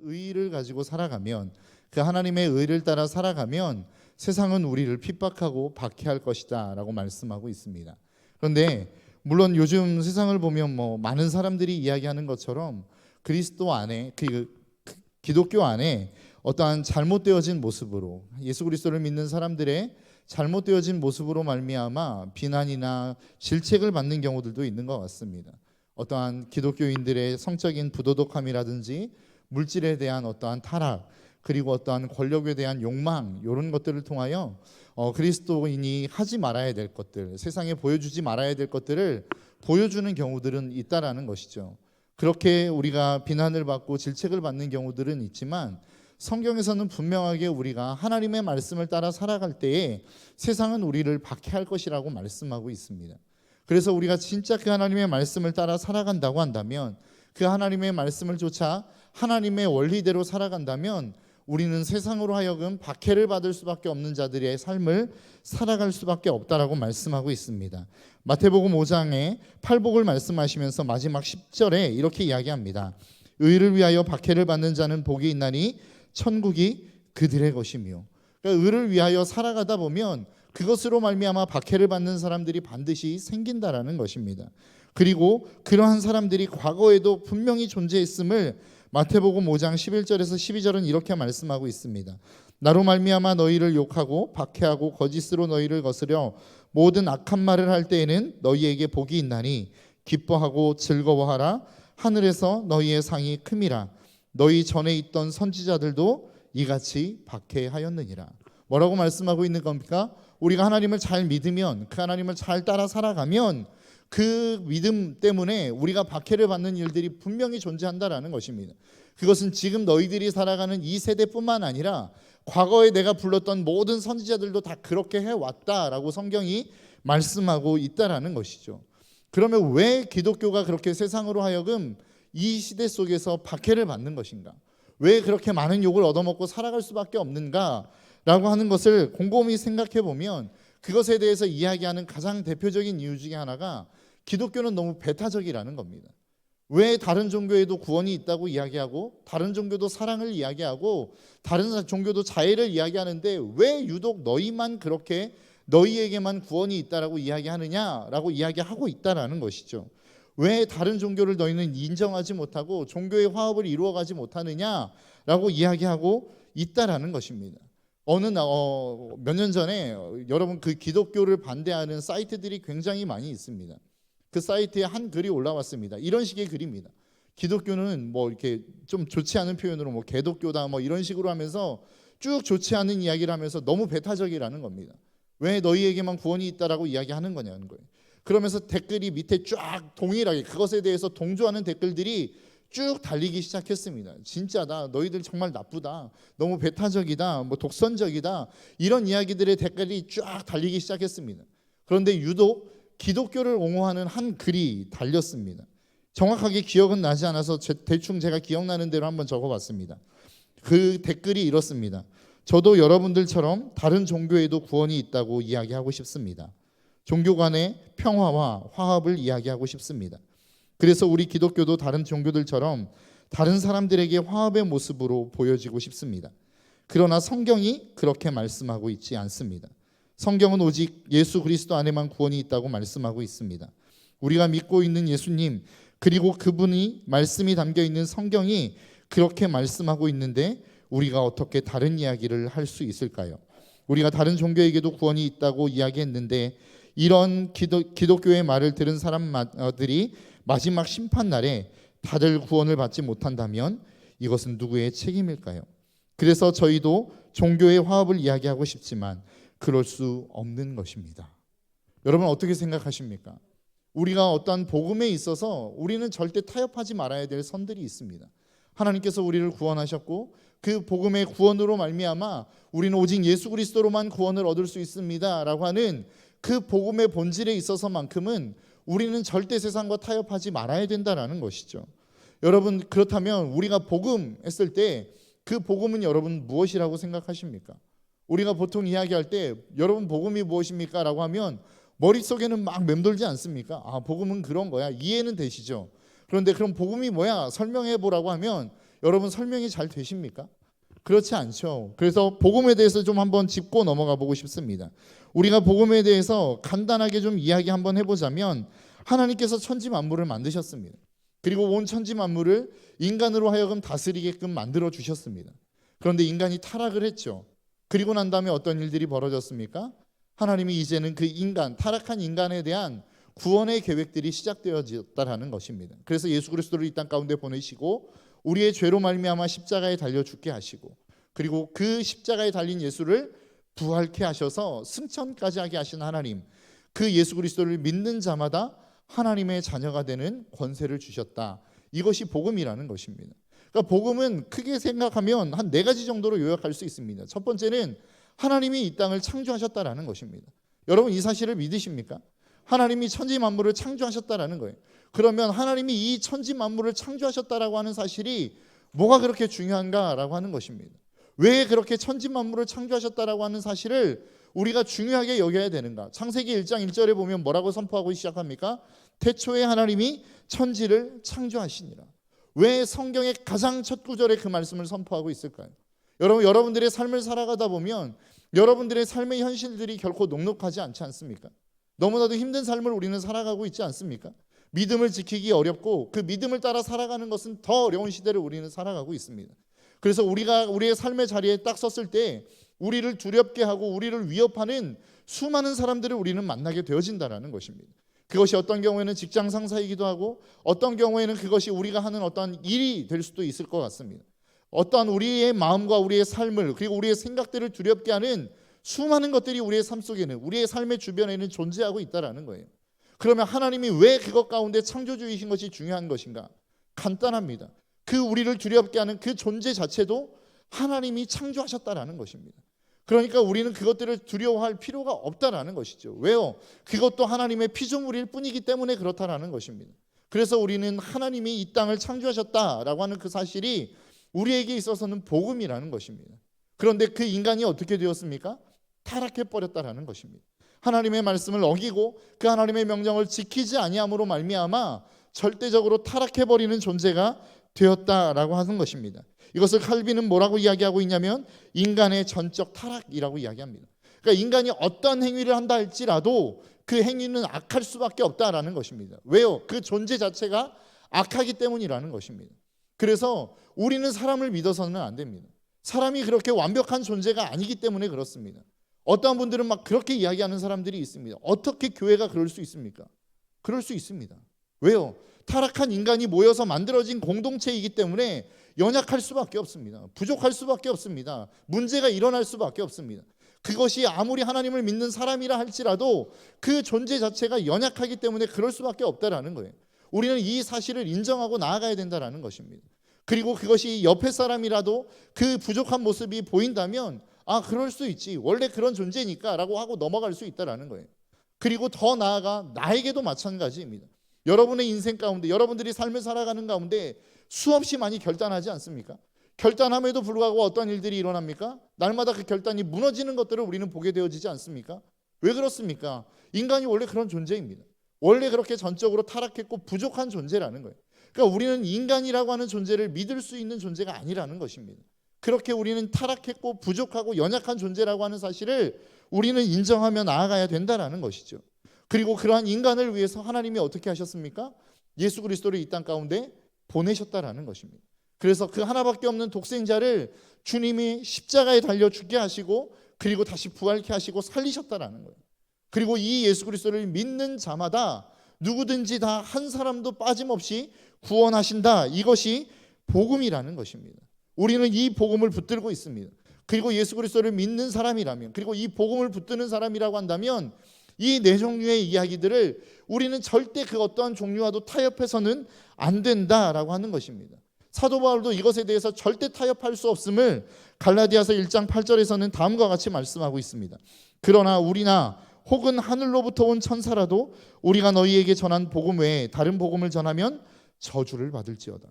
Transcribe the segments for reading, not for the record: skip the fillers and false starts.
의를 가지고 살아가면, 그 하나님의 의를 따라 살아가면 세상은 우리를 핍박하고 박해할 것이다 라고 말씀하고 있습니다. 그런데 물론 요즘 세상을 보면 많은 사람들이 이야기하는 것처럼 그리스도 안에 기독교 안에 어떠한 잘못되어진 모습으로, 예수 그리스도를 믿는 사람들의 잘못되어진 모습으로 말미암아 비난이나 질책을 받는 경우들도 있는 것 같습니다. 어떠한 기독교인들의 성적인 부도덕함이라든지 물질에 대한 어떠한 타락, 그리고 어떠한 권력에 대한 욕망, 이런 것들을 통하여 그리스도인이 하지 말아야 될 것들, 세상에 보여주지 말아야 될 것들을 보여주는 경우들은 있다라는 것이죠. 그렇게 우리가 비난을 받고 질책을 받는 경우들은 있지만, 성경에서는 분명하게 우리가 하나님의 말씀을 따라 살아갈 때에 세상은 우리를 박해할 것이라고 말씀하고 있습니다. 그래서 우리가 진짜 그 하나님의 말씀을 따라 살아간다고 한다면, 그 하나님의 말씀을 쫓아 하나님의 원리대로 살아간다면 우리는 세상으로 하여금 박해를 받을 수밖에 없는 자들의 삶을 살아갈 수밖에 없다라고 말씀하고 있습니다. 마태복음 5장에 팔복을 말씀하시면서 마지막 10절에 이렇게 이야기합니다. 의를 위하여 박해를 받는 자는 복이 있나니 천국이 그들의 것이며. 그러니까 의를 위하여 살아가다 보면 그것으로 말미암아 박해를 받는 사람들이 반드시 생긴다라는 것입니다. 그리고 그러한 사람들이 과거에도 분명히 존재했음을 마태복음 5장 11절에서 12절은 이렇게 말씀하고 있습니다. 나로 말미암아 너희를 욕하고 박해하고 거짓으로 너희를 거스려 모든 악한 말을 할 때에는 너희에게 복이 있나니 기뻐하고 즐거워하라. 하늘에서 너희의 상이 큼이라. 너희 전에 있던 선지자들도 이같이 박해하였느니라. 뭐라고 말씀하고 있는 겁니까? 우리가 하나님을 잘 믿으면, 그 하나님을 잘 따라 살아가면 그 믿음 때문에 우리가 박해를 받는 일들이 분명히 존재한다라는 것입니다. 그것은 지금 너희들이 살아가는 이 세대뿐만 아니라 과거에 내가 불렀던 모든 선지자들도 다 그렇게 해왔다라고 성경이 말씀하고 있다라는 것이죠. 그러면 왜 기독교가 그렇게 세상으로 하여금 이 시대 속에서 박해를 받는 것인가? 왜 그렇게 많은 욕을 얻어먹고 살아갈 수밖에 없는가라고 하는 것을 곰곰이 생각해 보면, 그것에 대해서 이야기하는 가장 대표적인 이유 중에 하나가 기독교는 너무 배타적이라는 겁니다. 왜 다른 종교에도 구원이 있다고 이야기하고, 다른 종교도 사랑을 이야기하고, 다른 종교도 자애를 이야기하는데 왜 유독 너희만 그렇게 너희에게만 구원이 있다라고 이야기하느냐라고 이야기하고 있다라는 것이죠. 왜 다른 종교를 너희는 인정하지 못하고 종교의 화합을 이루어가지 못하느냐라고 이야기하고 있다라는 것입니다. 몇 년 전에 여러분 그 기독교를 반대하는 사이트들이 굉장히 많이 있습니다. 그 사이트에 한 글이 올라왔습니다. 이런 식의 글입니다. 기독교는 이렇게 좀 좋지 않은 표현으로 개독교다 이런 식으로 하면서 쭉 좋지 않은 이야기를 하면서 너무 배타적이라는 겁니다. 왜 너희에게만 구원이 있다라고 이야기하는 거냐는 거예요. 그러면서 댓글이 밑에 쫙 동일하게 그것에 대해서 동조하는 댓글들이 쭉 달리기 시작했습니다. 진짜다, 너희들 정말 나쁘다, 너무 배타적이다, 독선적이다, 이런 이야기들의 댓글이 쫙 달리기 시작했습니다. 그런데 유독 기독교를 옹호하는 한 글이 달렸습니다. 정확하게 기억은 나지 않아서 대충 제가 기억나는 대로 한번 적어봤습니다. 그 댓글이 이렇습니다. 저도 여러분들처럼 다른 종교에도 구원이 있다고 이야기하고 싶습니다. 종교 간의 평화와 화합을 이야기하고 싶습니다. 그래서 우리 기독교도 다른 종교들처럼 다른 사람들에게 화합의 모습으로 보여지고 싶습니다. 그러나 성경이 그렇게 말씀하고 있지 않습니다. 성경은 오직 예수 그리스도 안에만 구원이 있다고 말씀하고 있습니다. 우리가 믿고 있는 예수님, 그리고 그분이 말씀이 담겨 있는 성경이 그렇게 말씀하고 있는데 우리가 어떻게 다른 이야기를 할 수 있을까요? 우리가 다른 종교에게도 구원이 있다고 이야기했는데 이런 기독교의 말을 들은 사람들이 마지막 심판날에 다들 구원을 받지 못한다면 이것은 누구의 책임일까요? 그래서 저희도 종교의 화합을 이야기하고 싶지만 그럴 수 없는 것입니다. 여러분 어떻게 생각하십니까? 우리가 어떠한 복음에 있어서 우리는 절대 타협하지 말아야 될 선들이 있습니다. 하나님께서 우리를 구원하셨고 그 복음의 구원으로 말미암아 우리는 오직 예수 그리스도로만 구원을 얻을 수 있습니다라고 하는 그 복음의 본질에 있어서만큼은 우리는 절대 세상과 타협하지 말아야 된다라는 것이죠. 여러분 그렇다면 우리가 복음 했을 때 그 복음은 여러분 무엇이라고 생각하십니까? 우리가 보통 이야기할 때 여러분 복음이 무엇입니까? 라고 하면 머릿속에는 막 맴돌지 않습니까? 아, 복음은 그런 거야. 이해는 되시죠? 그런데 그럼 복음이 뭐야? 설명해 보라고 하면 여러분 설명이 잘 되십니까? 그렇지 않죠. 그래서 복음에 대해서 좀 한번 짚고 넘어가 보고 싶습니다. 우리가 복음에 대해서 간단하게 좀 이야기 한번 해보자면 하나님께서 천지 만물을 만드셨습니다. 그리고 온 천지 만물을 인간으로 하여금 다스리게끔 만들어 주셨습니다. 그런데 인간이 타락을 했죠. 그리고 난 다음에 어떤 일들이 벌어졌습니까? 하나님이 이제는 그 인간, 타락한 인간에 대한 구원의 계획들이 시작되어졌다라는 것입니다. 그래서 예수 그리스도를 이 땅 가운데 보내시고 우리의 죄로 말미암아 십자가에 달려 죽게 하시고 그리고 그 십자가에 달린 예수를 부활케 하셔서 승천까지 하게 하신 하나님, 그 예수 그리스도를 믿는 자마다 하나님의 자녀가 되는 권세를 주셨다. 이것이 복음이라는 것입니다. 그러니까 복음은 크게 생각하면 한 4가지 정도로 요약할 수 있습니다. 첫 번째는 하나님이 이 땅을 창조하셨다라는 것입니다. 여러분 이 사실을 믿으십니까? 하나님이 천지 만물을 창조하셨다라는 거예요. 그러면 하나님이 이 천지 만물을 창조하셨다라고 하는 사실이 뭐가 그렇게 중요한가라고 하는 것입니다. 왜 그렇게 천지 만물을 창조하셨다라고 하는 사실을 우리가 중요하게 여겨야 되는가? 창세기 1장 1절에 보면 뭐라고 선포하고 시작합니까? 태초에 하나님이 천지를 창조하시니라. 왜 성경의 가장 첫 구절에 그 말씀을 선포하고 있을까요? 여러분들의 삶을 살아가다 보면 여러분들의 삶의 현실들이 결코 녹록하지 않지 않습니까? 너무나도 힘든 삶을 우리는 살아가고 있지 않습니까? 믿음을 지키기 어렵고 그 믿음을 따라 살아가는 것은 더 어려운 시대를 우리는 살아가고 있습니다. 그래서 우리가 우리의 삶의 자리에 딱 섰을 때 우리를 두렵게 하고 우리를 위협하는 수많은 사람들을 우리는 만나게 되어진다라는 것입니다. 그것이 어떤 경우에는 직장 상사이기도 하고 어떤 경우에는 그것이 우리가 하는 어떤 일이 될 수도 있을 것 같습니다. 어떠한 우리의 마음과 우리의 삶을 그리고 우리의 생각들을 두렵게 하는 수많은 것들이 우리의 삶 속에는 우리의 삶의 주변에는 존재하고 있다라는 거예요. 그러면 하나님이 왜 그것 가운데 창조주이신 것이 중요한 것인가? 간단합니다. 그 우리를 두렵게 하는 그 존재 자체도 하나님이 창조하셨다라는 것입니다. 그러니까 우리는 그것들을 두려워할 필요가 없다라는 것이죠. 왜요? 그것도 하나님의 피조물일 뿐이기 때문에 그렇다라는 것입니다. 그래서 우리는 하나님이 이 땅을 창조하셨다라고 하는 그 사실이 우리에게 있어서는 복음이라는 것입니다. 그런데 그 인간이 어떻게 되었습니까? 타락해버렸다라는 것입니다. 하나님의 말씀을 어기고 그 하나님의 명령을 지키지 아니함으로 말미암아 절대적으로 타락해버리는 존재가 되었다라고 하는 것입니다. 이것을 칼빈은 뭐라고 이야기하고 있냐면 인간의 전적 타락이라고 이야기합니다. 그러니까 인간이 어떤 행위를 한다 할지라도 그 행위는 악할 수밖에 없다라는 것입니다. 왜요? 그 존재 자체가 악하기 때문이라는 것입니다. 그래서 우리는 사람을 믿어서는 안 됩니다. 사람이 그렇게 완벽한 존재가 아니기 때문에 그렇습니다. 어떤 분들은 막 그렇게 이야기하는 사람들이 있습니다. 어떻게 교회가 그럴 수 있습니까? 그럴 수 있습니다. 왜요? 타락한 인간이 모여서 만들어진 공동체이기 때문에 연약할 수밖에 없습니다. 부족할 수밖에 없습니다. 문제가 일어날 수밖에 없습니다. 그것이 아무리 하나님을 믿는 사람이라 할지라도 그 존재 자체가 연약하기 때문에 그럴 수밖에 없다라는 거예요. 우리는 이 사실을 인정하고 나아가야 된다라는 것입니다. 그리고 그것이 옆에 사람이라도 그 부족한 모습이 보인다면 아 그럴 수 있지 원래 그런 존재니까 라고 하고 넘어갈 수 있다라는 거예요. 그리고 더 나아가 나에게도 마찬가지입니다. 여러분의 인생 가운데 여러분들이 삶을 살아가는 가운데 수없이 많이 결단하지 않습니까? 결단함에도 불구하고 어떤 일들이 일어납니까? 날마다 그 결단이 무너지는 것들을 우리는 보게 되어지지 않습니까? 왜 그렇습니까? 인간이 원래 그런 존재입니다. 원래 그렇게 전적으로 타락했고 부족한 존재라는 거예요. 그러니까 우리는 인간이라고 하는 존재를 믿을 수 있는 존재가 아니라는 것입니다. 그렇게 우리는 타락했고 부족하고 연약한 존재라고 하는 사실을 우리는 인정하며 나아가야 된다라는 것이죠. 그리고 그러한 인간을 위해서 하나님이 어떻게 하셨습니까? 예수 그리스도를 이 땅 가운데 보내셨다라는 것입니다. 그래서 그 하나밖에 없는 독생자를 주님이 십자가에 달려 죽게 하시고 그리고 다시 부활케 하시고 살리셨다라는 거예요. 그리고 이 예수 그리스도를 믿는 자마다 누구든지 다 한 사람도 빠짐없이 구원하신다. 이것이 복음이라는 것입니다. 우리는 이 복음을 붙들고 있습니다. 그리고 예수 그리스도를 믿는 사람이라면 그리고 이 복음을 붙드는 사람이라고 한다면 이 네 종류의 이야기들을 우리는 절대 그 어떠한 종류와도 타협해서는 안 된다라고 하는 것입니다. 사도 바울도 이것에 대해서 절대 타협할 수 없음을 갈라디아서 1장 8절에서는 다음과 같이 말씀하고 있습니다. 그러나 우리나 혹은 하늘로부터 온 천사라도 우리가 너희에게 전한 복음 외에 다른 복음을 전하면 저주를 받을지어다.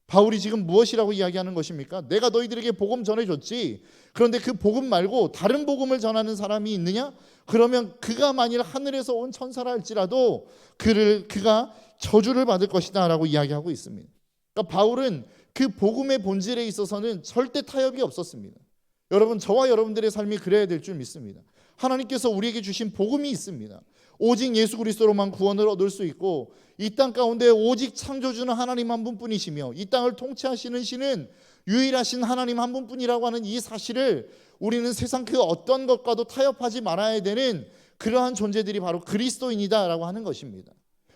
바울이 지금 무엇이라고 이야기하는 것입니까? 내가 너희들에게 복음 전해줬지. 그런데 그 복음 말고 다른 복음을 전하는 사람이 있느냐? 그러면 그가 만일 하늘에서 온 천사라 할지라도 그가 저주를 받을 것이다 라고 이야기하고 있습니다. 그러니까 바울은 그 복음의 본질에 있어서는 절대 타협이 없었습니다. 여러분, 저와 여러분들의 삶이 그래야 될 줄 믿습니다. 하나님께서 우리에게 주신 복음이 있습니다. 오직 예수 그리스도로만 구원을 얻을 수 있고, 이 땅 가운데 오직 창조주는 하나님 한 분뿐이시며 이 땅을 통치하시는 신은 유일하신 하나님 한 분뿐이라고 하는 이 사실을 우리는 세상 그 어떤 것과도 타협하지 말아야 되는 그러한 존재들이 바로 그리스도인이다라고 하는 것입니다.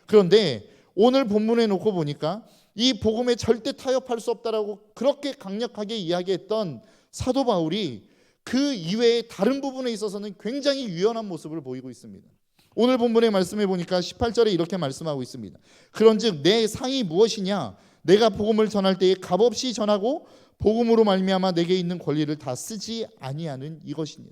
그런데 오늘 본문에 놓고 보니까 이 복음에 절대 타협할 수 없다라고 그렇게 강력하게 이야기했던 사도 바울이 그 이외의 다른 부분에 있어서는 굉장히 유연한 모습을 보이고 있습니다. 오늘 본문의 말씀해 보니까 18절에 이렇게 말씀하고 있습니다. 그런즉 내 상이 무엇이냐? 내가 복음을 전할 때에 값없이 전하고 복음으로 말미암아 내게 있는 권리를 다 쓰지 아니하는 이것이니.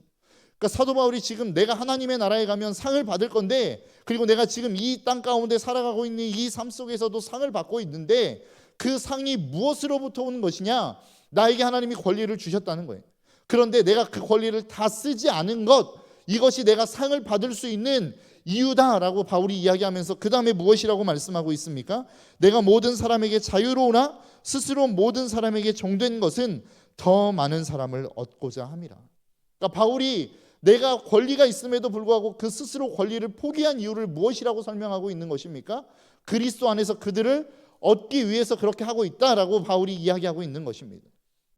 그러니까 사도 바울이 지금 내가 하나님의 나라에 가면 상을 받을 건데, 그리고 내가 지금 이 땅 가운데 살아가고 있는 이 삶 속에서도 상을 받고 있는데, 그 상이 무엇으로부터 오는 것이냐? 나에게 하나님이 권리를 주셨다는 거예요. 그런데 내가 그 권리를 다 쓰지 않은 것, 이것이 내가 상을 받을 수 있는 이유다라고 바울이 이야기하면서 그 다음에 무엇이라고 말씀하고 있습니까? 내가 모든 사람에게 자유로우나 스스로 모든 사람에게 종된 것은 더 많은 사람을 얻고자 함이라. 그러니까 바울이 내가 권리가 있음에도 불구하고 그 스스로 권리를 포기한 이유를 무엇이라고 설명하고 있는 것입니까? 그리스도 안에서 그들을 얻기 위해서 그렇게 하고 있다라고 바울이 이야기하고 있는 것입니다.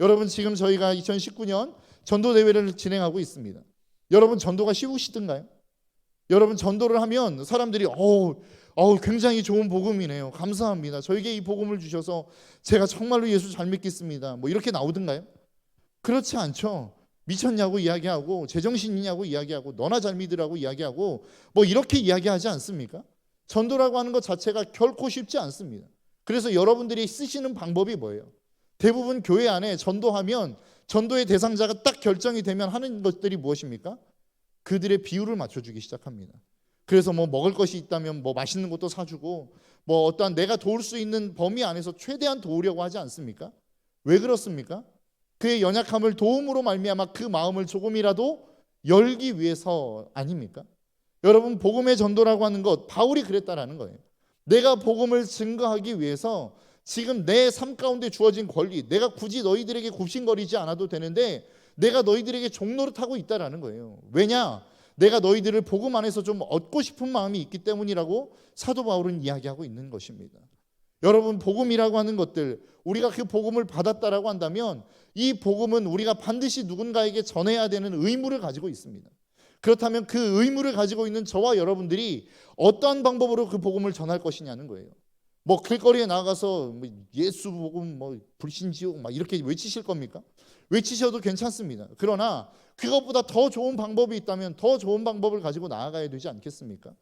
여러분, 지금 저희가 2019년 전도대회를 진행하고 있습니다. 여러분, 전도가 쉬우시던가요? 여러분, 전도를 하면 사람들이 굉장히 좋은 복음이네요, 감사합니다, 저에게 이 복음을 주셔서 제가 정말로 예수 잘 믿겠습니다, 뭐 이렇게 나오던가요? 그렇지 않죠. 미쳤냐고 이야기하고 제정신이냐고 이야기하고 너나 잘 믿으라고 이야기하고 뭐 이렇게 이야기하지 않습니까? 전도라고 하는 것 자체가 결코 쉽지 않습니다. 그래서 여러분들이 쓰시는 방법이 뭐예요? 대부분 교회 안에 전도하면 전도의 대상자가 딱 결정이 되면 하는 것들이 무엇입니까? 그들의 비율을 맞춰주기 시작합니다. 그래서 뭐 먹을 것이 있다면 뭐 맛있는 것도 사주고, 뭐 어떠한 내가 도울 수 있는 범위 안에서 최대한 도우려고 하지 않습니까? 왜 그렇습니까? 그의 연약함을 도움으로 말미암아 그 마음을 조금이라도 열기 위해서 아닙니까? 여러분, 복음의 전도라고 하는 것, 바울이 그랬다라는 거예요. 내가 복음을 증거하기 위해서 지금 내 삶 가운데 주어진 권리, 내가 굳이 너희들에게 굽신거리지 않아도 되는데 내가 너희들에게 종노릇하고 있다라는 거예요. 왜냐? 내가 너희들을 복음 안에서 좀 얻고 싶은 마음이 있기 때문이라고 사도 바울은 이야기하고 있는 것입니다. 여러분, 복음이라고 하는 것들, 우리가 그 복음을 받았다라고 한다면 이 복음은 우리가 반드시 누군가에게 전해야 되는 의무를 가지고 있습니다. 그렇다면 그 의무를 가지고 있는 저와 여러분들이 어떠한 방법으로 그 복음을 전할 것이냐는 거예요. 뭐 길거리에 나가서 예수 복음, 뭐 불신지옥 막 이렇게 외치실 겁니까? 외치셔도 괜찮습니다. 그러나 그것보다 더 좋은 방법이 있다면 더 좋은 방법을 가지고 나아가야 되지 않겠습니까?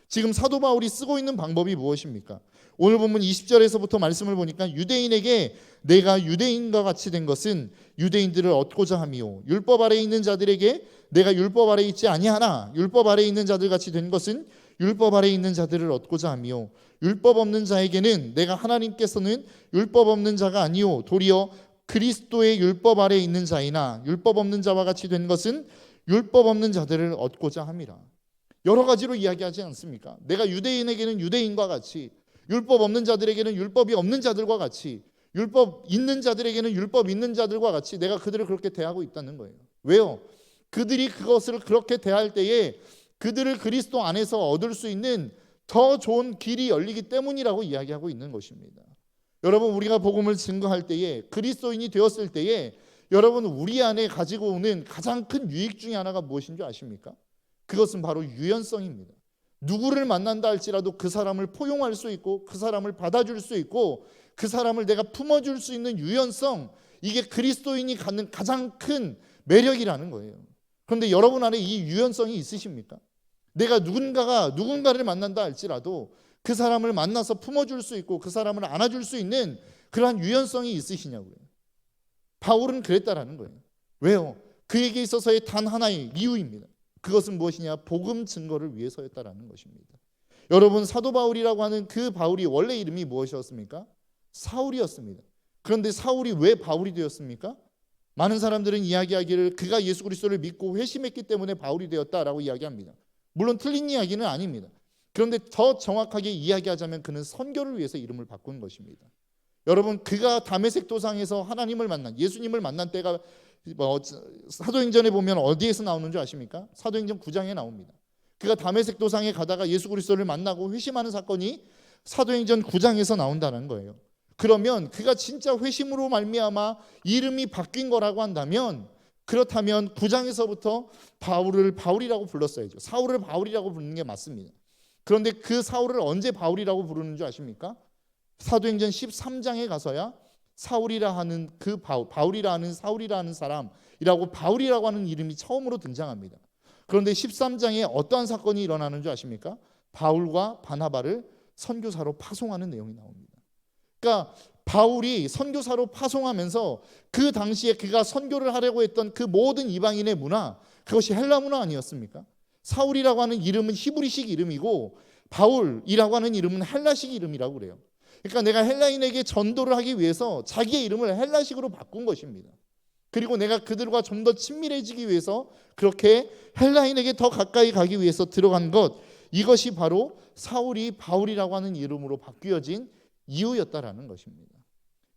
지금 사도 바울이 쓰고 있는 방법이 무엇입니까? 오늘 본문 20절에서부터 말씀을 보니까 유대인에게 내가 유대인과 같이 된 것은 유대인들을 얻고자 함이요, 율법 아래에 있는 자들에게 내가 율법 아래에 있지 아니하나 율법 아래에 있는 자들 같이 된 것은 율법 아래에 있는 자들을 얻고자 함이요, 율법 없는 자에게는 내가 하나님께서는 율법 없는 자가 아니요 도리어 그리스도의 율법 아래에 있는 자이나 율법 없는 자와 같이 된 것은 율법 없는 자들을 얻고자 함이라. 여러 가지로 이야기하지 않습니까? 내가 유대인에게는 유대인과 같이, 율법 없는 자들에게는 율법이 없는 자들과 같이, 율법 있는 자들에게는 율법 있는 자들과 같이 내가 그들을 그렇게 대하고 있다는 거예요. 왜요? 그들이 그것을 그렇게 대할 때에 그들을 그리스도 안에서 얻을 수 있는 더 좋은 길이 열리기 때문이라고 이야기하고 있는 것입니다. 여러분, 우리가 복음을 증거할 때에, 그리스도인이 되었을 때에 여러분, 우리 안에 가지고 오는 가장 큰 유익 중에 하나가 무엇인 줄 아십니까? 그것은 바로 유연성입니다. 누구를 만난다 할지라도 그 사람을 포용할 수 있고 그 사람을 받아줄 수 있고 그 사람을 내가 품어줄 수 있는 유연성, 이게 그리스도인이 갖는 가장 큰 매력이라는 거예요. 그런데 여러분 안에 이 유연성이 있으십니까? 내가 누군가를 만난다 할지라도 그 사람을 만나서 품어줄 수 있고 그 사람을 안아줄 수 있는 그러한 유연성이 있으시냐고요. 바울은 그랬다라는 거예요. 왜요? 그에게 있어서의 단 하나의 이유입니다. 그것은 무엇이냐? 복음 증거를 위해서였다라는 것입니다. 여러분, 사도 바울이라고 하는 그 바울이 원래 이름이 무엇이었습니까? 사울이었습니다. 그런데 사울이 왜 바울이 되었습니까? 많은 사람들은 이야기하기를 그가 예수 그리스도를 믿고 회심했기 때문에 바울이 되었다라고 이야기합니다. 물론 틀린 이야기는 아닙니다. 그런데 더 정확하게 이야기하자면 그는 선교를 위해서 이름을 바꾼 것입니다. 여러분, 그가 다메섹 도상에서 하나님을 만난, 예수님을 만난 때가 사도행전에 보면 어디에서 나오는 줄 아십니까? 사도행전 9장에 나옵니다. 그가 다메섹 도상에 가다가 예수 그리스도를 만나고 회심하는 사건이 사도행전 9장에서 나온다는 거예요. 그러면 그가 진짜 회심으로 말미암아 이름이 바뀐 거라고 한다면, 그렇다면 9장에서부터 바울을 바울이라고 불렀어야죠. 사울을 바울이라고 부르는 게 맞습니다. 그런데 그 사울을 언제 바울이라고 부르는 줄 아십니까? 사도행전 13장에 가서야 사울이라 하는 그 바울이라 하는 사울이라 하는 사람이라고 바울이라고 하는 이름이 처음으로 등장합니다. 그런데 13장에 어떠한 사건이 일어나는 줄 아십니까? 바울과 바나바를 선교사로 파송하는 내용이 나옵니다. 그러니까 바울이 선교사로 파송하면서 그 당시에 그가 선교를 하려고 했던 그 모든 이방인의 문화, 그것이 헬라 문화 아니었습니까? 사울이라고 하는 이름은 히브리식 이름이고 바울이라고 하는 이름은 헬라식 이름이라고 그래요. 그러니까 내가 헬라인에게 전도를 하기 위해서 자기의 이름을 헬라식으로 바꾼 것입니다. 그리고 내가 그들과 좀 더 친밀해지기 위해서 그렇게 헬라인에게 더 가까이 가기 위해서 들어간 것, 이것이 바로 사울이 바울이라고 하는 이름으로 바뀌어진 이유였다라는 것입니다.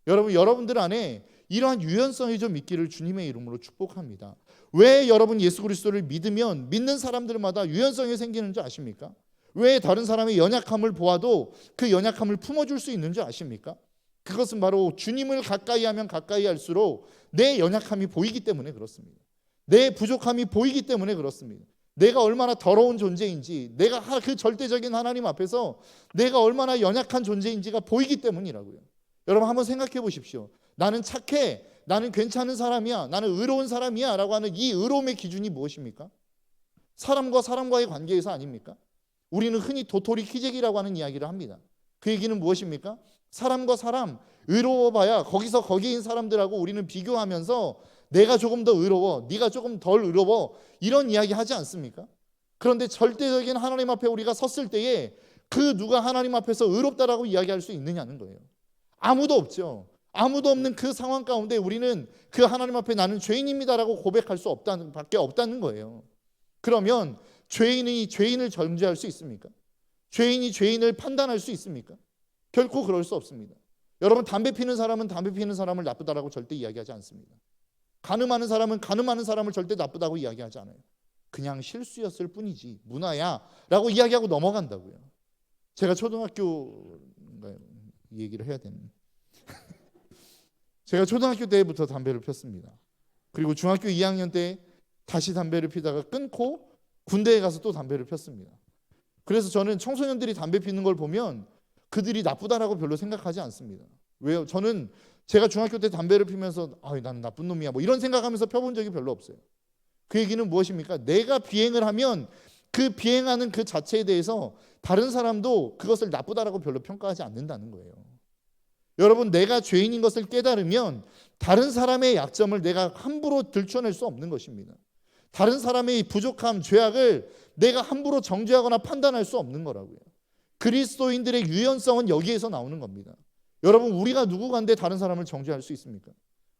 여러분들 안에 이러한 유연성이 좀 있기를 주님의 이름으로 축복합니다. 왜 여러분 예수 그리스도를 믿으면 믿는 사람들마다 유연성이 생기는 줄 아십니까? 왜 다른 사람의 연약함을 보아도 그 연약함을 품어줄 수 있는 줄 아십니까? 그것은 바로 주님을 가까이 하면 가까이 할수록 내 연약함이 보이기 때문에 그렇습니다. 내 부족함이 보이기 때문에 그렇습니다. 내가 얼마나 더러운 존재인지, 내가 그 절대적인 하나님 앞에서 내가 얼마나 연약한 존재인지가 보이기 때문이라고요. 여러분 한번 생각해 보십시오. 나는 착해, 나는 괜찮은 사람이야, 나는 의로운 사람이야 라고 하는 이 의로움의 기준이 무엇입니까? 사람과 사람과의 관계에서 아닙니까? 우리는 흔히 도토리 키재기라고 하는 이야기를 합니다. 그 얘기는 무엇입니까? 사람과 사람, 의로워봐야 거기서 거기인 사람들하고 우리는 비교하면서 내가 조금 더 의로워, 네가 조금 덜 의로워, 이런 이야기 하지 않습니까? 그런데 절대적인 하나님 앞에 우리가 섰을 때에 그 누가 하나님 앞에서 의롭다라고 이야기할 수 있느냐는 거예요. 아무도 없죠. 아무도 없는 그 상황 가운데 우리는 그 하나님 앞에 나는 죄인입니다라고 고백할 수 없다는 밖에 없다는 거예요. 그러면 죄인이 죄인을 정죄할 수 있습니까? 죄인이 죄인을 판단할 수 있습니까? 결코 그럴 수 없습니다. 여러분, 담배 피는 사람은 담배 피는 사람을 나쁘다라고 절대 이야기하지 않습니다. 간음하는 사람은 간음하는 사람을 절대 나쁘다고 이야기하지 않아요. 그냥 실수였을 뿐이지 문화야 라고 이야기하고 넘어간다고요. 제가 초등학교 얘기를 해야 되는 제가 초등학교 때부터 담배를 폈습니다. 그리고 중학교 2학년 때 다시 담배를 피다가 끊고 군대에 가서 또 담배를 폈습니다. 그래서 저는 청소년들이 담배 피는 걸 보면 그들이 나쁘다라고 별로 생각하지 않습니다. 왜요? 저는 제가 중학교 때 담배를 피면서 나는 나쁜 놈이야 뭐 이런 생각하면서 펴본 적이 별로 없어요. 그 얘기는 무엇입니까? 내가 비행을 하면 그 비행하는 그 자체에 대해서 다른 사람도 그것을 나쁘다라고 별로 평가하지 않는다는 거예요. 여러분, 내가 죄인인 것을 깨달으면 다른 사람의 약점을 내가 함부로 들춰낼 수 없는 것입니다. 다른 사람의 부족함, 죄악을 내가 함부로 정죄하거나 판단할 수 없는 거라고요. 그리스도인들의 유연성은 여기에서 나오는 겁니다. 여러분, 우리가 누구간데 다른 사람을 정죄할 수 있습니까?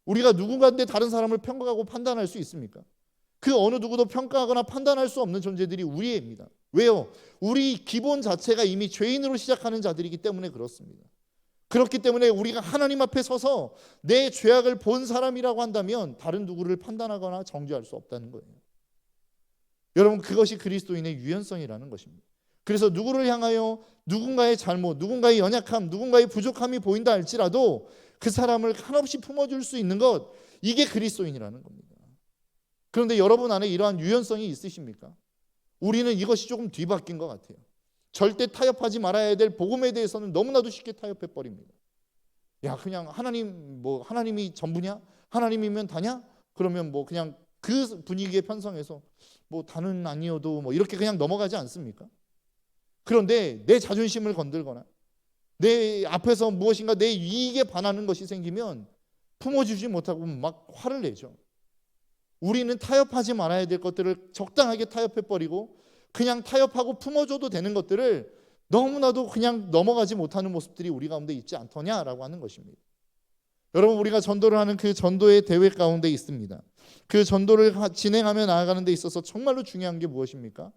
우리가 누구간데 다른 사람을 평가하고 판단할 수 있습니까? 그 어느 누구도 평가하거나 판단할 수 없는 존재들이 우리입니다. 왜요? 우리 기본 자체가 이미 죄인으로 시작하는 자들이기 때문에 그렇습니다. 그렇기 때문에 우리가 하나님 앞에 서서 내 죄악을 본 사람이라고 한다면 다른 누구를 판단하거나 정죄할 수 없다는 거예요. 여러분, 그것이 그리스도인의 유연성이라는 것입니다. 그래서 누구를 향하여 누군가의 잘못, 누군가의 연약함, 누군가의 부족함이 보인다 할지라도 그 사람을 한없이 품어줄 수 있는 것, 이게 그리스도인이라는 겁니다. 그런데 여러분 안에 이러한 유연성이 있으십니까? 우리는 이것이 조금 뒤바뀐 것 같아요. 절대 타협하지 말아야 될 복음에 대해서는 너무나도 쉽게 타협해 버립니다. 야, 그냥 하나님이 전부냐? 하나님이면 다냐? 그러면 그냥 그 분위기에 편성해서 다는 아니어도 이렇게 그냥 넘어가지 않습니까? 그런데 내 자존심을 건들거나 내 앞에서 무엇인가 내 이익에 반하는 것이 생기면 품어주지 못하고 막 화를 내죠. 우리는 타협하지 말아야 될 것들을 적당하게 타협해버리고 그냥 타협하고 품어줘도 되는 것들을 너무나도 그냥 넘어가지 못하는 모습들이 우리 가운데 있지 않더냐라고 하는 것입니다. 여러분, 우리가 전도를 하는 그 전도의 대회 가운데 있습니다. 그 전도를 진행하며 나아가는 데 있어서 정말로 중요한 게 무엇입니까?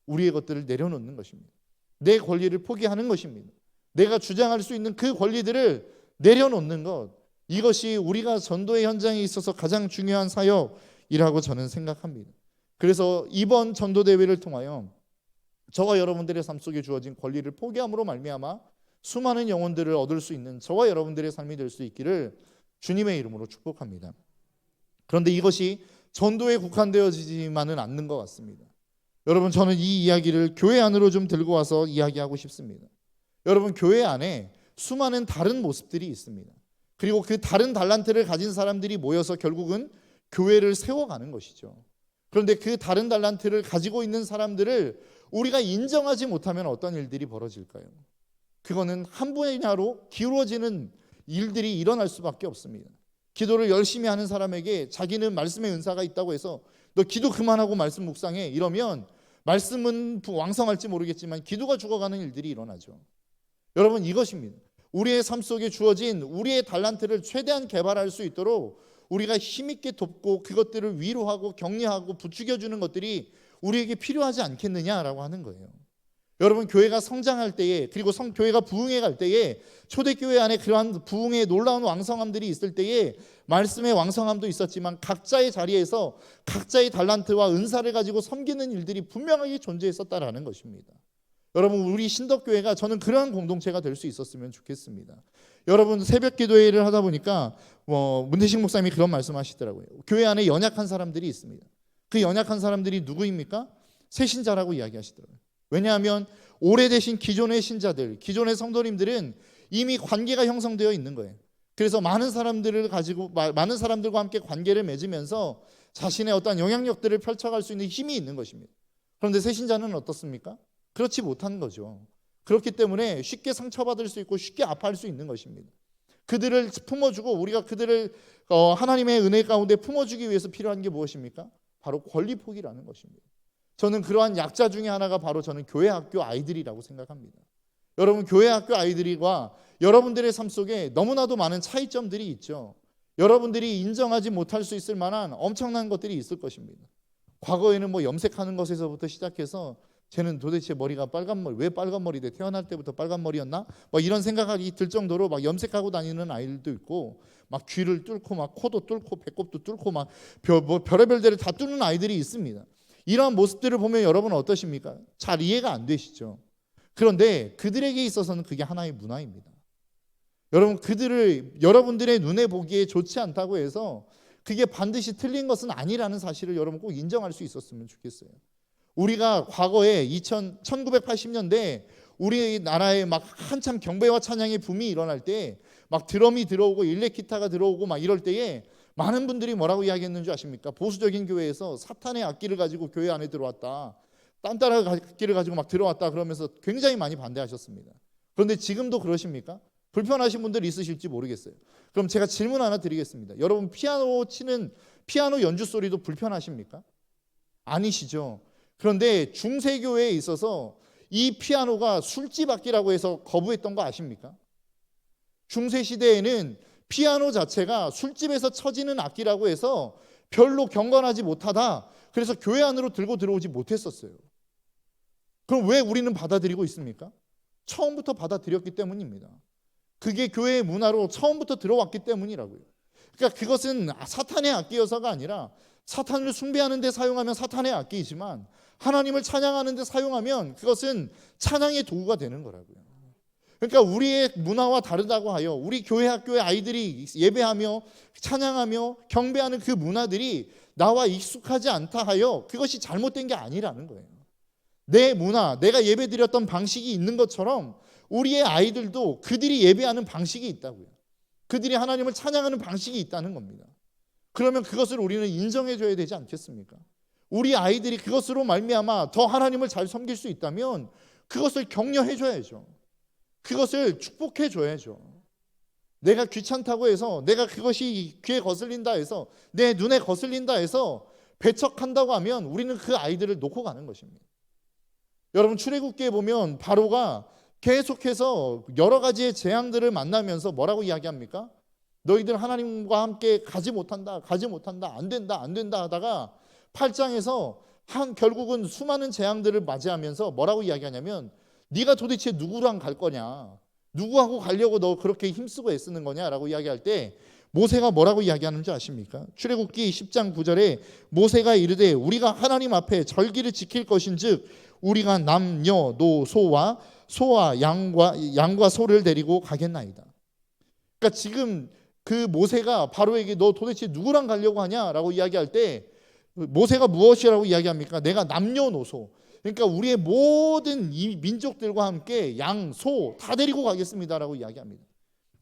우리의 것들을 내려놓는 것입니다. 내 권리를 포기하는 것입니다. 내가 주장할 수 있는 그 권리들을 내려놓는 것, 이것이 우리가 전도의 현장에 있어서 가장 중요한 사역이라고 저는 생각합니다. 그래서 이번 전도대회를 통하여 저와 여러분들의 삶 속에 주어진 권리를 포기함으로 말미암아 수많은 영혼들을 얻을 수 있는 저와 여러분들의 삶이 될 수 있기를 주님의 이름으로 축복합니다. 그런데 이것이 전도에 국한되어지지만은 않는 것 같습니다. 여러분, 저는 이 이야기를 교회 안으로 좀 들고 와서 이야기하고 싶습니다. 여러분, 교회 안에 수많은 다른 모습들이 있습니다. 그리고 그 다른 달란트를 가진 사람들이 모여서 결국은 교회를 세워가는 것이죠. 그런데 그 다른 달란트를 가지고 있는 사람들을 우리가 인정하지 못하면 어떤 일들이 벌어질까요? 그거는 한 분야로 기울어지는 일들이 일어날 수밖에 없습니다. 기도를 열심히 하는 사람에게 자기는 말씀의 은사가 있다고 해서 너 기도 그만하고 말씀 묵상해 이러면 말씀은 왕성할지 모르겠지만 기도가 죽어가는 일들이 일어나죠. 여러분, 이것입니다. 우리의 삶 속에 주어진 우리의 달란트를 최대한 개발할 수 있도록 우리가 힘있게 돕고 그것들을 위로하고 격려하고 부추겨주는 것들이 우리에게 필요하지 않겠느냐라고 하는 거예요. 여러분, 교회가 성장할 때에, 그리고 교회가 부흥해 갈 때에, 초대교회 안에 그러한 부흥의 놀라운 왕성함들이 있을 때에 말씀의 왕성함도 있었지만 각자의 자리에서 각자의 달란트와 은사를 가지고 섬기는 일들이 분명하게 존재했었다라는 것입니다. 여러분, 우리 신덕교회가 저는 그러한 공동체가 될 수 있었으면 좋겠습니다. 여러분, 새벽 기도회를 하다 보니까 문태식 목사님이 그런 말씀하시더라고요. 교회 안에 연약한 사람들이 있습니다. 그 연약한 사람들이 누구입니까? 새신자라고 이야기하시더라고요. 왜냐하면 오래되신 기존의 신자들, 기존의 성도님들은 이미 관계가 형성되어 있는 거예요. 그래서 많은 사람들과 함께 관계를 맺으면서 자신의 어떤 영향력들을 펼쳐갈 수 있는 힘이 있는 것입니다. 그런데 새신자는 어떻습니까? 그렇지 못한 거죠. 그렇기 때문에 쉽게 상처받을 수 있고 쉽게 아파할 수 있는 것입니다. 그들을 품어주고 우리가 그들을 하나님의 은혜 가운데 품어주기 위해서 필요한 게 무엇입니까? 바로 권리 포기라는 것입니다. 저는 그러한 약자 중에 하나가 바로 저는 교회 학교 아이들이라고 생각합니다. 여러분, 교회 학교 아이들과 여러분들의 삶 속에 너무나도 많은 차이점들이 있죠. 여러분들이 인정하지 못할 수 있을 만한 엄청난 것들이 있을 것입니다. 과거에는 염색하는 것에서부터 시작해서 쟤는 도대체 머리가 왜 빨간 머리대? 태어날 때부터 빨간 머리였나? 이런 생각이 들 정도로 염색하고 다니는 아이들도 있고, 귀를 뚫고 코도 뚫고 배꼽도 뚫고 별의별 데를 다 뚫는 아이들이 있습니다. 이러한 모습들을 보면 여러분은 어떠십니까? 잘 이해가 안 되시죠? 그런데 그들에게 있어서는 그게 하나의 문화입니다. 여러분, 그들을 여러분들의 눈에 보기에 좋지 않다고 해서 그게 반드시 틀린 것은 아니라는 사실을 여러분 꼭 인정할 수 있었으면 좋겠어요. 우리가 과거에 1980년대 우리나라에 한참 경배와 찬양의 붐이 일어날 때 드럼이 들어오고 일렉 기타가 들어오고 이럴 때에 많은 분들이 뭐라고 이야기했는 줄 아십니까? 보수적인 교회에서 사탄의 악기를 가지고 교회 안에 들어왔다, 딴따라 악기를 가지고 들어왔다 그러면서 굉장히 많이 반대하셨습니다. 그런데 지금도 그러십니까? 불편하신 분들 있으실지 모르겠어요. 그럼 제가 질문 하나 드리겠습니다. 여러분, 피아노 연주 소리도 불편하십니까? 아니시죠? 그런데 중세교회에 있어서 이 피아노가 술집 악기라고 해서 거부했던 거 아십니까? 중세시대에는 피아노 자체가 술집에서 쳐지는 악기라고 해서 별로 경건하지 못하다, 그래서 교회 안으로 들고 들어오지 못했었어요. 그럼 왜 우리는 받아들이고 있습니까? 처음부터 받아들였기 때문입니다. 그게 교회의 문화로 처음부터 들어왔기 때문이라고요. 그러니까 그것은 사탄의 악기여서가 아니라 사탄을 숭배하는 데 사용하면 사탄의 악기이지만 하나님을 찬양하는 데 사용하면 그것은 찬양의 도구가 되는 거라고요. 그러니까 우리의 문화와 다르다고 하여 우리 교회 학교의 아이들이 예배하며 찬양하며 경배하는 그 문화들이 나와 익숙하지 않다 하여 그것이 잘못된 게 아니라는 거예요. 내 문화, 내가 예배드렸던 방식이 있는 것처럼 우리의 아이들도 그들이 예배하는 방식이 있다고요. 그들이 하나님을 찬양하는 방식이 있다는 겁니다. 그러면 그것을 우리는 인정해줘야 되지 않겠습니까? 우리 아이들이 그것으로 말미암아 더 하나님을 잘 섬길 수 있다면 그것을 격려해줘야죠. 그것을 축복해줘야죠. 내가 귀찮다고 해서, 내가 그것이 귀에 거슬린다 해서, 내 눈에 거슬린다 해서 배척한다고 하면 우리는 그 아이들을 놓고 가는 것입니다. 여러분, 출애굽기에 보면 바로가 계속해서 여러 가지의 재앙들을 만나면서 뭐라고 이야기합니까? 너희들 하나님과 함께 가지 못한다, 안 된다 하다가 8장에서 결국은 수많은 재앙들을 맞이하면서 뭐라고 이야기하냐면 네가 도대체 누구랑 갈 거냐, 누구하고 가려고 너 그렇게 힘쓰고 애쓰는 거냐라고 이야기할 때 모세가 뭐라고 이야기하는지 아십니까? 출애굽기 10장 9절에 모세가 이르되 우리가 하나님 앞에 절기를 지킬 것인즉 우리가 남녀노소와 소와 양과 소를 데리고 가겠나이다. 그러니까 지금 그 모세가 바로에게 너 도대체 누구랑 가려고 하냐라고 이야기할 때 모세가 무엇이라고 이야기합니까? 내가 남녀노소, 그러니까 우리의 모든 이 민족들과 함께 양, 소 다 데리고 가겠습니다라고 이야기합니다.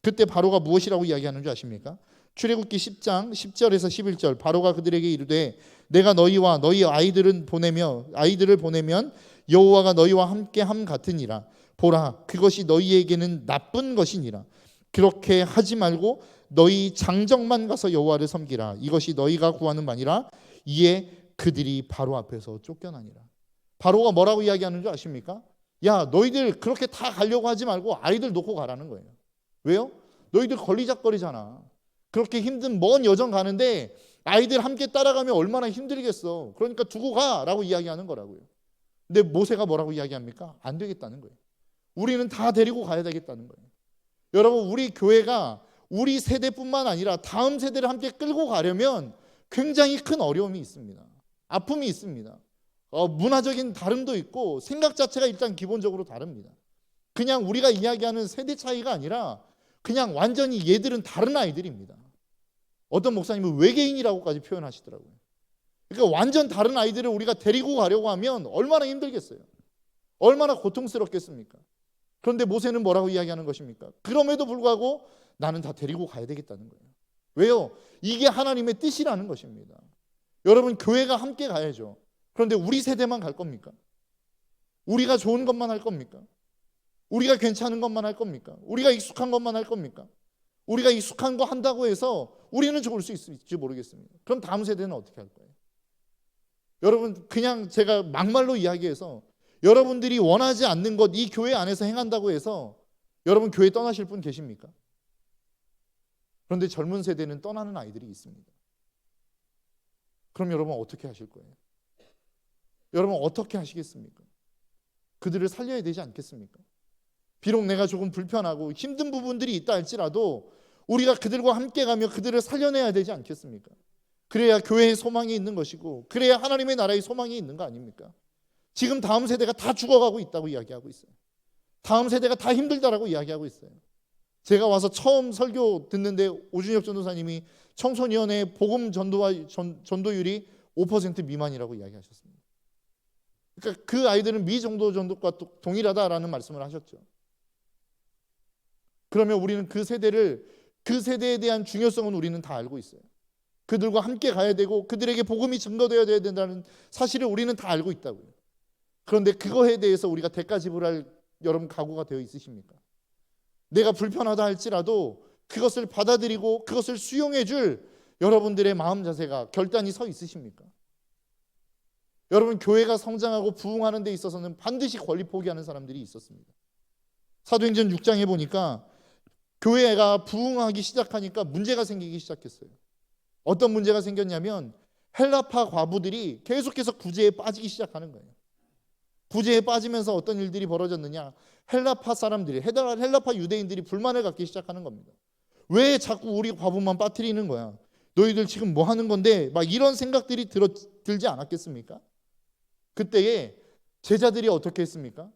그때 바로가 무엇이라고 이야기하는 줄 아십니까? 출애굽기 10장 10절에서 11절 바로가 그들에게 이르되 내가 너희와 너희 아이들을 보내면 여호와가 너희와 함께 함 같으니라. 보라, 그것이 너희에게는 나쁜 것이니라. 그렇게 하지 말고 너희 장정만 가서 여호와를 섬기라. 이것이 너희가 구하는 바니라. 이에 그들이 바로 앞에서 쫓겨나니라. 바로가 뭐라고 이야기하는 줄 아십니까? 야, 너희들 그렇게 다 가려고 하지 말고 아이들 놓고 가라는 거예요. 왜요? 너희들 걸리적거리잖아. 그렇게 힘든 먼 여정 가는데 아이들 함께 따라가면 얼마나 힘들겠어. 그러니까 두고 가라고 이야기하는 거라고요. 근데 모세가 뭐라고 이야기합니까? 안 되겠다는 거예요. 우리는 다 데리고 가야 되겠다는 거예요. 여러분, 우리 교회가 우리 세대뿐만 아니라 다음 세대를 함께 끌고 가려면 굉장히 큰 어려움이 있습니다. 아픔이 있습니다. 문화적인 다름도 있고 생각 자체가 일단 기본적으로 다릅니다. 그냥 우리가 이야기하는 세대 차이가 아니라 그냥 완전히 얘들은 다른 아이들입니다. 어떤 목사님은 외계인이라고까지 표현하시더라고요. 그러니까 완전 다른 아이들을 우리가 데리고 가려고 하면 얼마나 힘들겠어요. 얼마나 고통스럽겠습니까? 그런데 모세는 뭐라고 이야기하는 것입니까? 그럼에도 불구하고 나는 다 데리고 가야 되겠다는 거예요. 왜요? 이게 하나님의 뜻이라는 것입니다. 여러분, 교회가 함께 가야죠. 그런데 우리 세대만 갈 겁니까? 우리가 좋은 것만 할 겁니까? 우리가 괜찮은 것만 할 겁니까? 우리가 익숙한 것만 할 겁니까? 우리가 익숙한 거 한다고 해서 우리는 좋을 수 있을지 모르겠습니다. 그럼 다음 세대는 어떻게 할 거예요? 여러분, 그냥 제가 막말로 이야기해서 여러분들이 원하지 않는 것 이 교회 안에서 행한다고 해서 여러분 교회 떠나실 분 계십니까? 그런데 젊은 세대는 떠나는 아이들이 있습니다. 그럼 여러분 어떻게 하실 거예요? 여러분 어떻게 하시겠습니까? 그들을 살려야 되지 않겠습니까? 비록 내가 조금 불편하고 힘든 부분들이 있다 할지라도 우리가 그들과 함께 가며 그들을 살려내야 되지 않겠습니까? 그래야 교회의 소망이 있는 것이고 그래야 하나님의 나라의 소망이 있는 거 아닙니까? 지금 다음 세대가 다 죽어가고 있다고 이야기하고 있어요. 다음 세대가 다 힘들다라고 이야기하고 있어요. 제가 와서 처음 설교 듣는데 오준혁 전도사님이 청소년의 복음 전도율이 5% 미만이라고 이야기하셨습니다. 그러니까 그 아이들은 미정도 전도과 동일하다라는 말씀을 하셨죠. 그러면 우리는 그 세대에 대한 중요성은 우리는 다 알고 있어요. 그들과 함께 가야 되고 그들에게 복음이 증거되어야 된다는 사실을 우리는 다 알고 있다고요. 그런데 그거에 대해서 우리가 대가 지불할 여러분 각오가 되어 있으십니까? 내가 불편하다 할지라도 그것을 받아들이고 그것을 수용해 줄 여러분들의 마음 자세가 결단이 서 있으십니까? 여러분, 교회가 성장하고 부흥하는 데 있어서는 반드시 권리 포기하는 사람들이 있었습니다. 사도행전 6장에 보니까 교회가 부흥하기 시작하니까 문제가 생기기 시작했어요. 어떤 문제가 생겼냐면 헬라파 과부들이 계속해서 구제에 빠지기 시작하는 거예요. 구제에 빠지면서 어떤 일들이 벌어졌느냐? 헬라파 사람들이, 헬라파 유대인들이 불만을 갖기 시작하는 겁니다. 왜 자꾸 우리 과부만 빠뜨리는 거야? 너희들 지금 뭐 하는 건데? 막 이런 생각들이 들지 않았겠습니까? 그때에 제자들이 어떻게 했습니까?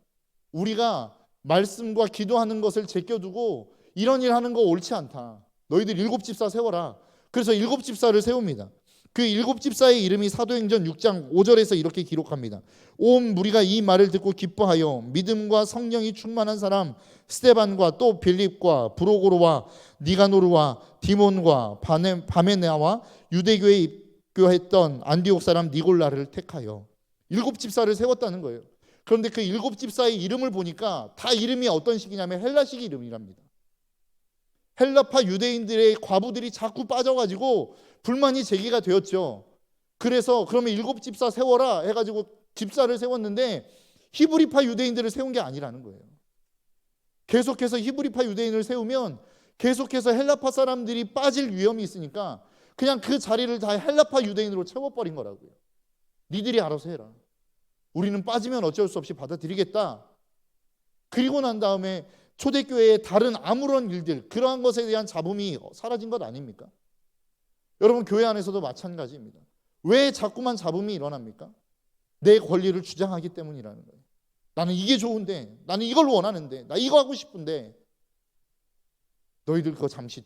우리가 말씀과 기도하는 것을 제껴두고 이런 일 하는 거 옳지 않다. 너희들 7 집사 세워라. 그래서 7 집사를 세웁니다. 그 7 집사의 이름이 사도행전 6장 5절에서 이렇게 기록합니다. 온 무리가 이 말을 듣고 기뻐하여 믿음과 성령이 충만한 사람 스데반과 또 빌립과 브로고로와 니가노르와 디몬과 바메나와 유대교에 입교했던 안디옥 사람 니골라를 택하여 7 집사를 세웠다는 거예요. 그런데 그 7 집사의 이름을 보니까 다 이름이 어떤 식이냐면 헬라식 이름이랍니다. 헬라파 유대인들의 과부들이 자꾸 빠져가지고 불만이 제기가 되었죠. 그래서 그러면 7 집사 세워라 해가지고 집사를 세웠는데 히브리파 유대인들을 세운 게 아니라는 거예요. 계속해서 히브리파 유대인을 세우면 계속해서 헬라파 사람들이 빠질 위험이 있으니까 그냥 그 자리를 다 헬라파 유대인으로 채워버린 거라고요. 니들이 알아서 해라. 우리는 빠지면 어쩔 수 없이 받아들이겠다. 그리고 난 다음에 초대교회의 다른 아무런 일들, 그러한 것에 대한 잡음이 사라진 것 아닙니까? 여러분, 교회 안에서도 마찬가지입니다. 왜 자꾸만 잡음이 일어납니까? 내 권리를 주장하기 때문이라는 거예요. 나는 이게 좋은데, 나는 이걸 원하는데, 나 이거 하고 싶은데, 너희들 그거 잠시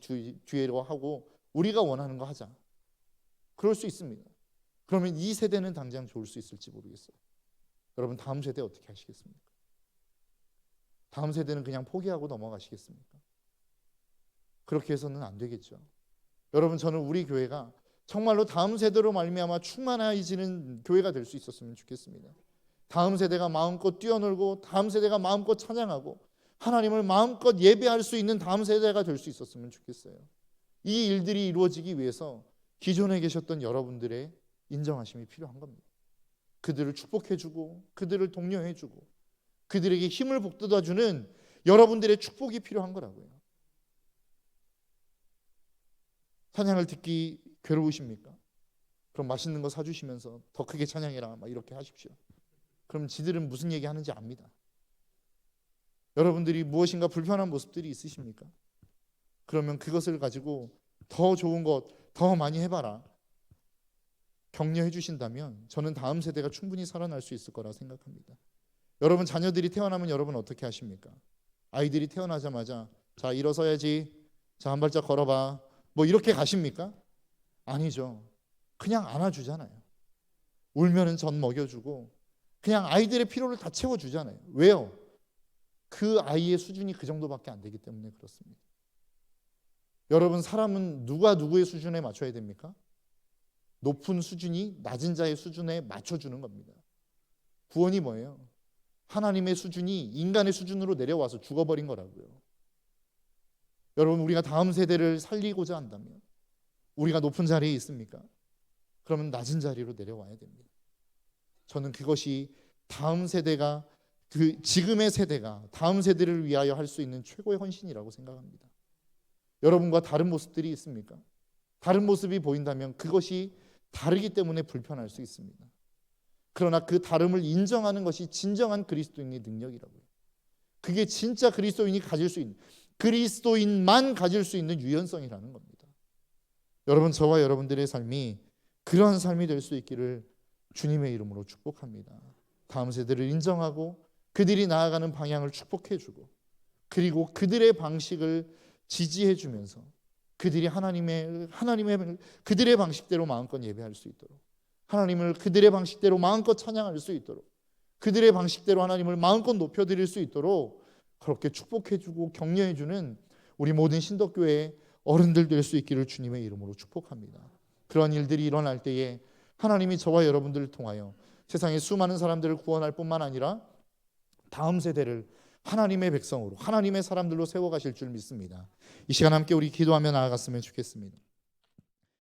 뒤로 하고 우리가 원하는 거 하자. 그럴 수 있습니다. 그러면 이 세대는 당장 좋을 수 있을지 모르겠어요. 여러분, 다음 세대 어떻게 하시겠습니까? 다음 세대는 그냥 포기하고 넘어가시겠습니까? 그렇게 해서는 안 되겠죠. 여러분, 저는 우리 교회가 정말로 다음 세대로 말미암아 충만해지는 교회가 될 수 있었으면 좋겠습니다. 다음 세대가 마음껏 뛰어놀고 다음 세대가 마음껏 찬양하고 하나님을 마음껏 예배할 수 있는 다음 세대가 될 수 있었으면 좋겠어요. 이 일들이 이루어지기 위해서 기존에 계셨던 여러분들의 인정하심이 필요한 겁니다. 그들을 축복해주고 그들을 독려해주고 그들에게 힘을 북돋아주는 여러분들의 축복이 필요한 거라고요. 찬양을 듣기 괴로우십니까? 그럼 맛있는 거 사주시면서 더 크게 찬양해라 막 이렇게 하십시오. 그럼 지들은 무슨 얘기 하는지 압니다. 여러분들이 무엇인가 불편한 모습들이 있으십니까? 그러면 그것을 가지고 더 좋은 것, 더 많이 해봐라 격려해 주신다면 저는 다음 세대가 충분히 살아날 수 있을 거라 생각합니다. 여러분, 자녀들이 태어나면 여러분 어떻게 하십니까? 아이들이 태어나자마자 자, 일어서야지, 자, 한 발짝 걸어봐, 뭐 이렇게 가십니까? 아니죠. 그냥 안아주잖아요. 울면은 젖 먹여주고 그냥 아이들의 필요를 다 채워주잖아요. 왜요? 그 아이의 수준이 그 정도밖에 안 되기 때문에 그렇습니다. 여러분, 사람은 누가 누구의 수준에 맞춰야 됩니까? 높은 수준이 낮은 자의 수준에 맞춰주는 겁니다. 구원이 뭐예요? 하나님의 수준이 인간의 수준으로 내려와서 죽어버린 거라고요. 여러분, 우리가 다음 세대를 살리고자 한다면 우리가 높은 자리에 있습니까? 그러면 낮은 자리로 내려와야 됩니다. 저는 그것이 다음 세대가 지금의 세대가 다음 세대를 위하여 할 수 있는 최고의 헌신이라고 생각합니다. 여러분과 다른 모습들이 있습니까? 다른 모습이 보인다면 그것이 다르기 때문에 불편할 수 있습니다. 그러나 그 다름을 인정하는 것이 진정한 그리스도인의 능력이라고요. 그게 진짜 그리스도인이 가질 수 있는, 그리스도인만 가질 수 있는 유연성이라는 겁니다. 여러분, 저와 여러분들의 삶이 그러한 삶이 될 수 있기를 주님의 이름으로 축복합니다. 다음 세대를 인정하고 그들이 나아가는 방향을 축복해주고 그리고 그들의 방식을 지지해주면서 그들이 그들의 방식대로 마음껏 예배할 수 있도록, 하나님을 그들의 방식대로 마음껏 찬양할 수 있도록, 그들의 방식대로 하나님을 마음껏 높여드릴 수 있도록 그렇게 축복해주고 격려해주는 우리 모든 신덕교회의 어른들 될 수 있기를 주님의 이름으로 축복합니다. 그런 일들이 일어날 때에 하나님이 저와 여러분들을 통하여 세상의 수많은 사람들을 구원할 뿐만 아니라 다음 세대를 하나님의 백성으로, 하나님의 사람들로 세워가실 줄 믿습니다. 이 시간 함께 우리 기도하며 나아갔으면 좋겠습니다.